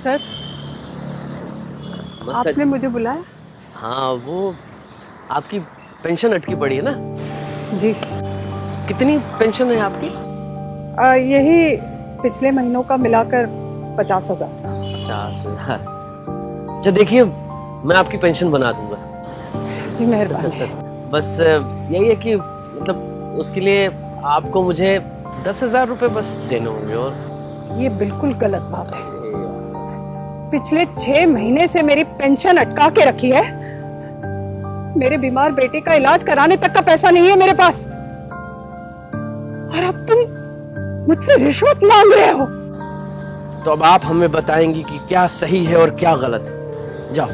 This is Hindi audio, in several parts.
सर, आपने मुझे बुलाया? हाँ, वो आपकी पेंशन अटकी पड़ी है ना? जी। कितनी पेंशन है आपकी? यही पिछले महीनों का मिलाकर 50,000। 50,000? अच्छा देखिए, मैं आपकी पेंशन बना दूंगा। जी मेहरबानी। बस यही है कि मतलब उसके लिए आपको मुझे 10,000 रुपए बस देने होंगे। और ये बिल्कुल गलत बात है। पिछले 6 महीने से मेरी पेंशन अटका के रखी है। मेरे बीमार बेटे का इलाज कराने तक का पैसा नहीं है मेरे पास, और अब तुम मुझसे रिश्वत मांग रहे हो। तो अब आप हमें बताएंगी कि क्या सही है और क्या गलत है। जाओ,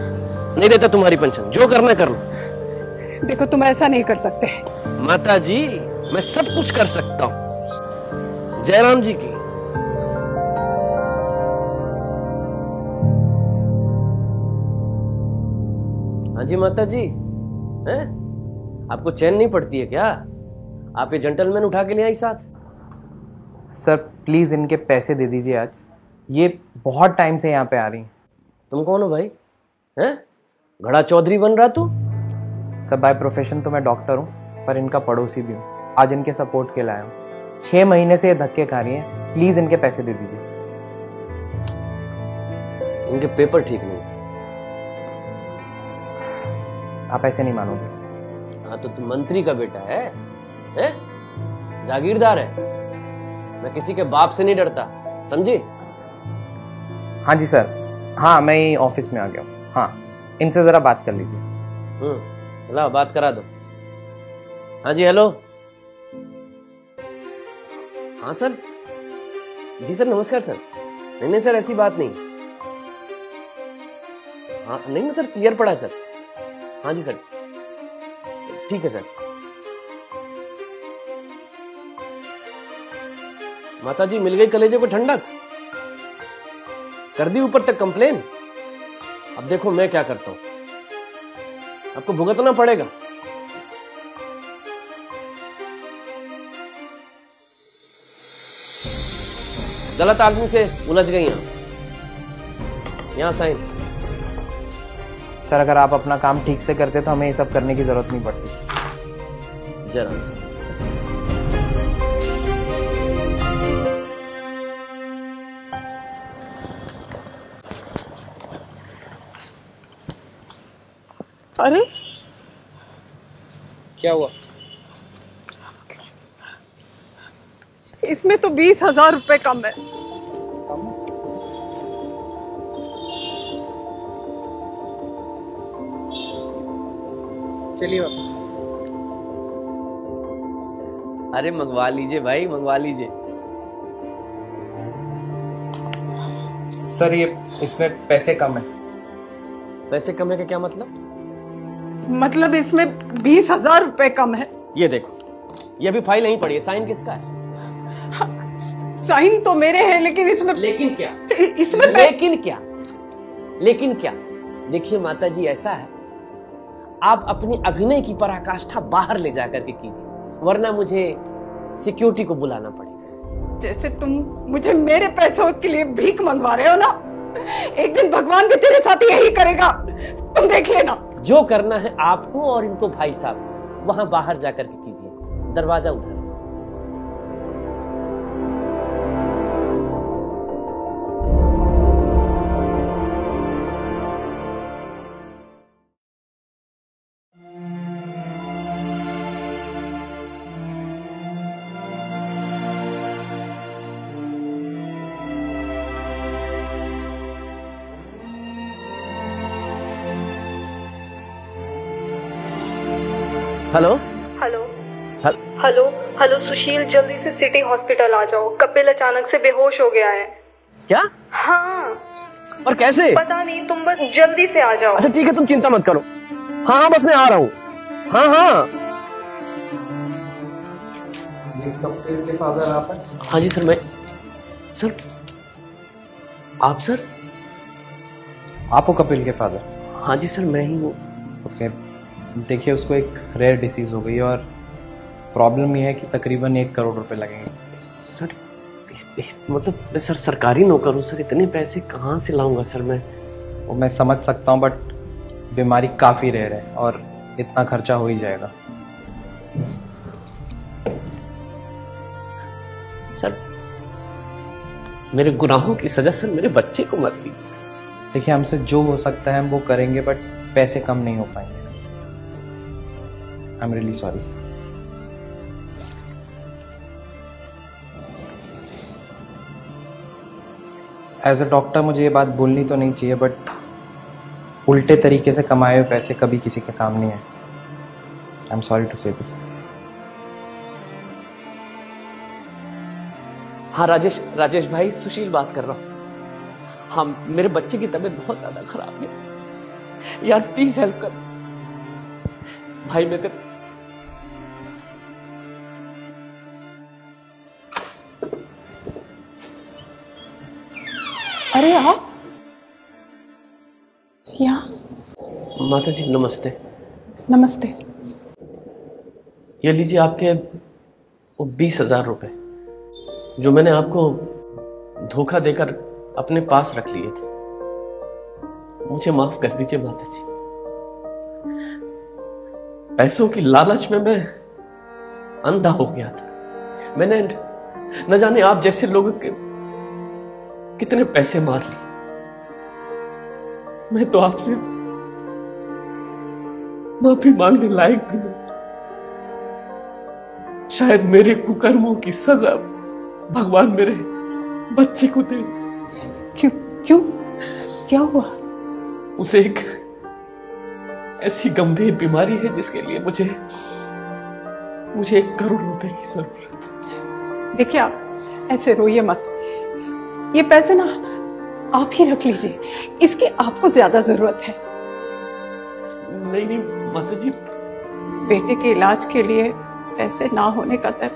नहीं देता तुम्हारी पेंशन, जो करना कर लो। देखो, तुम ऐसा नहीं कर सकते। माता जी, मैं सब कुछ कर सकता हूँ। जयराम जी की। हाँ जी माता जी, हैं? आपको चैन नहीं पड़ती है क्या? आप ये जेंटलमैन उठा के ले आई साथ। सर प्लीज़ इनके पैसे दे दीजिए आज, ये बहुत टाइम से यहाँ पे आ रही हैं। तुम कौन हो भाई? हैं? घड़ा चौधरी बन रहा तू? सर बाय प्रोफेशन तो मैं डॉक्टर हूँ, पर इनका पड़ोसी भी हूँ। आज इनके सपोर्ट के लाया हूँ। 6 महीने से ये धक्के खा रही हैं, प्लीज़ इनके पैसे दे दीजिए। इनके पेपर ठीक नहीं। आप ऐसे नहीं मानोगे। हाँ तो तू मंत्री का बेटा है? जागीरदार है। मैं किसी के बाप से नहीं डरता, समझी? हाँ जी सर, हाँ मैं ही ऑफिस में आ गया हूँ। हाँ, इनसे ज़रा बात कर लीजिए। लाओ बात करा दो। हाँ जी, हेलो। हाँ सर। जी सर, नमस्कार सर। नहीं सर, ऐसी बात नहीं। हाँ नहीं सर, क्लियर पड़ा है सर। हाँ जी सर, ठीक है सर। माता जी, मिल गई कलेजे को ठंडक? कर दी ऊपर तक कंप्लेन? अब देखो मैं क्या करता हूं, आपको भुगतना पड़ेगा। गलत आदमी से उलझ गई यहां साइन। सर अगर आप अपना काम ठीक से करते तो हमें ये सब करने की जरूरत नहीं पड़ती। जरा अरे क्या हुआ? इसमें तो 20,000 रुपए कम है। चलिए वापस। अरे मंगवा लीजिए भाई, मंगवा लीजिए। सर ये इसमें पैसे कम है। पैसे कम है का क्या मतलब? मतलब इसमें 20,000 रुपए कम है। ये देखो, ये अभी फाइल नहीं पड़ी है। साइन किसका है? साइन तो मेरे हैं, लेकिन इसमें लेकिन क्या? इसमें लेकिन क्या? लेकिन क्या? देखिए माता जी, ऐसा है, आप अपनी अभिनय की पराकाष्ठा बाहर ले जाकर के कीजिए, वरना मुझे सिक्योरिटी को बुलाना पड़ेगा। जैसे तुम मुझे मेरे पैसों के लिए भीख मंगवा रहे हो ना, एक दिन भगवान भी तेरे साथ यही करेगा, तुम देख लेना। जो करना है आपको और इनको भाई साहब, वहां बाहर जाकर के कीजिए, दरवाजा उधर। हेलो हेलो हेलो हेलो सुशील, जल्दी से सिटी हॉस्पिटल आ जाओ। कपिल अचानक से बेहोश हो गया है। क्या? हाँ। और कैसे? पता नहीं, तुम बस जल्दी से आ जाओ। अच्छा ठीक है, तुम चिंता मत करो। हाँ बस मैं आ रहा हूँ। हाँ हाँ कपिल के फादर आप हैं? हाँ जी सर, मैं सर। आप सर? आप हो कपिल के फादर? हाँ जी सर, मैं ही हूँ। ओके, देखिए उसको एक रेयर डिसीज़ हो गई और प्रॉब्लम ये है कि तकरीबन 1 करोड़ रुपए लगेंगे। सर मतलब सर सरकारी नौकर हूँ सर, इतने पैसे कहाँ से लाऊंगा सर मैं? वो मैं समझ सकता हूँ, बट बीमारी काफ़ी रेयर है और इतना खर्चा हो ही जाएगा। सर मेरे गुनाहों की सजा सर मेरे बच्चे को मत दीजिए सर। देखिए, हमसे जो हो सकता है हम वो करेंगे, बट पैसे कम नहीं हो पाएंगे। I am really sorry. As a doctor मुझे ये बात बोलनी तो नहीं चाहिए, बट उल्टे तरीके से कमाए हुए पैसे कभी किसी के काम नहीं आए। आई एम सॉरी टू से दिस। हाँ राजेश भाई, सुशील बात कर रहा हूँ। हाँ, मेरे बच्चे की तबीयत बहुत ज्यादा खराब है यार, प्लीज हेल्प कर भाई। मैं तेरे अरे आप यहाँ? माता जी नमस्ते। नमस्ते। ये लीजिए आपके वो 20,000 रुपए जो मैंने आपको धोखा देकर अपने पास रख लिए थे। मुझे माफ कर दीजिए माता जी। पैसों की लालच में मैं अंधा हो गया था। मैंने न जाने आप जैसे लोगों के कितने पैसे मार लिए। मैं तो आपसे माफी मांगने लायक भी नहीं। शायद मेरे कुकर्मों की सजा भगवान मेरे बच्चे को दे। क्यों क्या हुआ? उसे एक ऐसी गंभीर बीमारी है जिसके लिए मुझे 1 करोड़ रुपए की जरूरत है। देखिए, आप ऐसे रोइए मत। ये पैसे ना आप ही रख लीजिए, इसकी आपको ज्यादा जरूरत है। नहीं माता जी, बेटे के इलाज के लिए पैसे ना होने का दर्द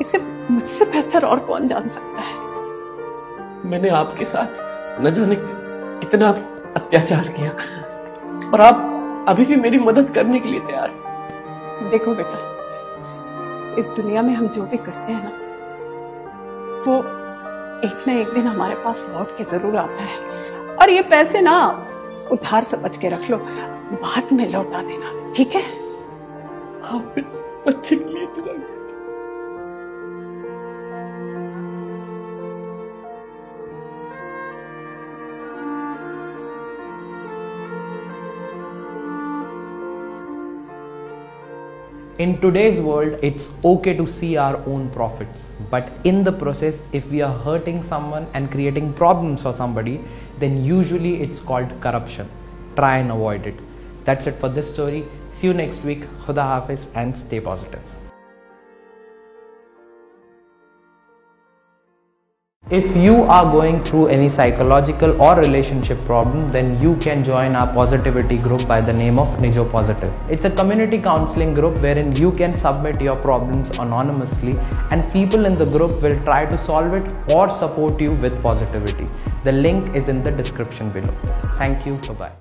इसे मुझसे बेहतर और कौन जान सकता है। मैंने आपके साथ न जाने कितना अत्याचार किया, और आप अभी भी मेरी मदद करने के लिए तैयार हैं। देखो बेटा, इस दुनिया में हम जो भी करते हैं ना, वो एक न एक दिन हमारे पास लौट के जरूर आता है। और ये पैसे ना उधार समझ के रख लो, बाद में लौटा देना, ठीक है? आप बच्चे के लिए इतना In today's world, it's okay to see our own profits, but in the process, if we are hurting someone and creating problems for somebody, then usually it's called corruption. Try and avoid it. That's it for this story. See you next week. Khuda Hafiz and stay positive. If you are going through any psychological or relationship problem, then you can join our positivity group by the name of Nijo Positive. It's a community counseling group wherein you can submit your problems anonymously and people in the group will try to solve it or support you with positivity. The link is in the description below. Thank you. Bye-bye.